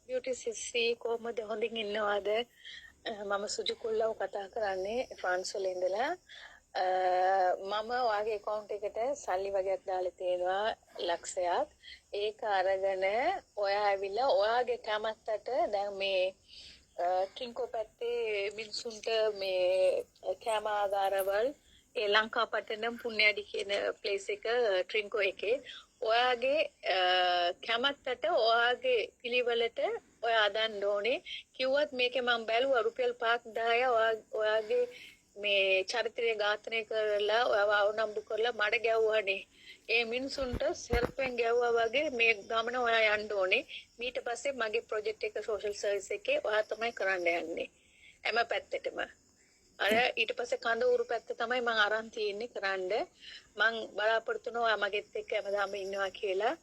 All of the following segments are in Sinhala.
බියුටි සිස්සි කොහොමද හොඳින් ඉන්නවද? මම සුජු කුල්ලව කතා කරන්නේ ෆ්‍රාන්ස් වල ඉඳලා. මම ඔයාගේ account එකට සල්ලි වගේක් දාලා තියෙනවා ලක්ෂයක්. ඒක අරගෙන ඔයා ඇවිල්ලා ඔයාගේ කැමැත්තට දැන් මේ ට්‍රින්කෝ පැත්තේ මිනිසුන්ට මේ කැම ආගාරවල ඒ ලංකා පට්ටනම් පුණ්‍යඩි කියන ප්ලේස් එක ට්‍රින්කෝ එකේ ඔයාගේ කැමැත්තට ඔයාගේ පිළිවෙලට ඔයා අදන්න ඕනේ කිව්වත් මේකේ මම බැලුවා රුපියල් 5000 ඔයාගේ මේ චරිතය ඝාතනය කරලා ඔයාව අවනම්බු කරලා මඩ ගැව්වානේ ඒ මිනිසුන්ට සෙල්ෆෙන් ගැව්වා වගේ මේ ගමන ඔයා යන්න ඕනේ ඊට පස්සේ මගේ ප්‍රොජෙක්ට් එක සෝෂල් සර්විස් එකේ ඔයා තමයි කරන්න යන්නේ හැම පැත්තටම අර ඊට පස්සේ කඳ උරු පැත්ත තමයි මම අරන් තියෙන්නේ කරන්න මම බලාපොරොත්තු වෙනවා මගෙත් එක්ක හැමදාම ඉන්නවා කියලා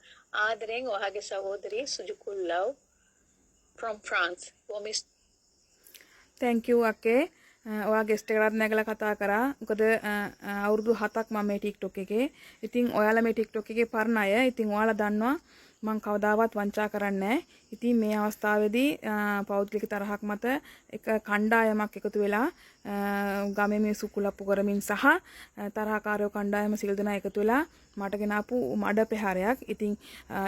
ආදරෙන් ඔයාගේ සහෝදරී සුජුකුල්ලව් from France promise thank you අක්කේ ඔයා ගෙස්ට් එකකට නැගලා කතා කරා මොකද අවුරුදු 7ක් මම මේ TikTok එකේ ඉතින් ඔයාලා මේ TikTok එකේ පරණ අය ඉතින් ඔයාලා දන්නවා මම කවදාවත් වංචා කරන්නේ නැහැ. ඉතින් මේ අවස්ථාවේදී පෞද්ගලික තරහක් මත එක කණ්ඩායමක් එකතු වෙලා ගමේ මිනිස්සු කුලප්පු කරමින් සහ තරහකාරයෝ කණ්ඩායම සිල් දෙනා එකතු වෙලා මට ගෙනාපු මඩ ප්‍රහාරයක්. ඉතින්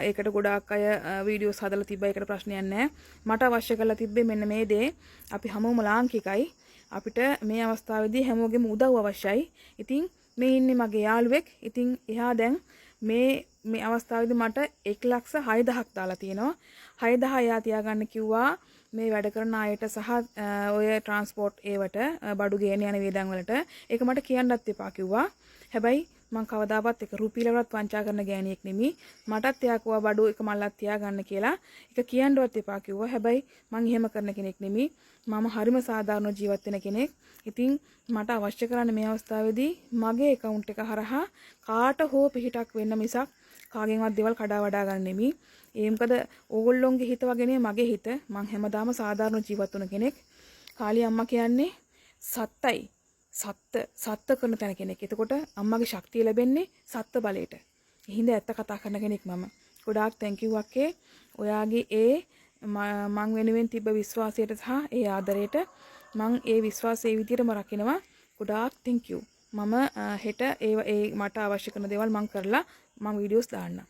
ඒකට ගොඩාක් අය වීඩියෝස් හදලා තිබ්බා. ඒකට ප්‍රශ්නයක් නැහැ. මට අවශ්‍ය කරලා තිබ්බේ මෙන්න මේ දේ. අපි හැමෝම ලාංකිකයි. අපිට මේ අවස්ථාවේදී හැමෝගෙම උදව් අවශ්‍යයි. ඉතින් මේ ඉන්නේ මගේ යාළුවෙක්. ඉතින් එහා දැන් මේ අවස්ථාවේදී මට 1,06,000ක් දාලා තියෙනවා. 6,000 එයා තියාගන්න කිව්වා මේ වැඩ කරන අයට සහ ඔය ට්‍රාන්ස්පෝර්ට් ඒවට බඩු ගේන යන වේදන් වලට. ඒක මට කියන්නත් එපා කිව්වා. හැබැයි මං කවදාවත් එක රුපියලකට වංචා කරන ගෑණියෙක් නෙමෙයි. මටත් එයා කිව්වා බඩු එක මල්ලක් තියාගන්න කියලා. ඒක කියන්නවත් එපා කිව්වා. හැබැයි මං එහෙම කරන කෙනෙක් නෙමෙයි. මම හරිම සාධාරණ ජීවත් වෙන කෙනෙක්. ඉතින් මට අවශ්‍ය කරන්නේ මේ අවස්ථාවේදී මගේ account එක හරහා කාට හෝ පිහිටක් වෙන්න මිසක් කාගෙන්වත් දේවල් කඩා වඩා ගන්න නෙමෙයි. ඒ මොකද ඕගොල්ලොන්ගේ හිත වගේ මගේ හිත. මං හැමදාම සාධාරණ ජීවත් වුණ කෙනෙක්. කාලී අම්මා කියන්නේ සත්තයි. සත්ත්‍ය කරන තැන කෙනෙක්. එතකොට අම්මගේ ශක්තිය ලැබෙන්නේ සත්ත්‍ය බලයට. හිඳ ඇත්ත කතා කරන කෙනෙක් මම. ගොඩාක් thank you අක්කේ. ඔයාගේ ඒ මං වෙනුවෙන් තිබ්බ විශ්වාසයට සහ ඒ ආදරයට මං ඒ විශ්වාසය ඒ විදිහටම රකින්නවා. ගොඩාක් thank you. මම හෙට ඒ මට අවශ්‍ය කරන දේවල් මං කරලා මං වීඩියෝස් දාන්නම්.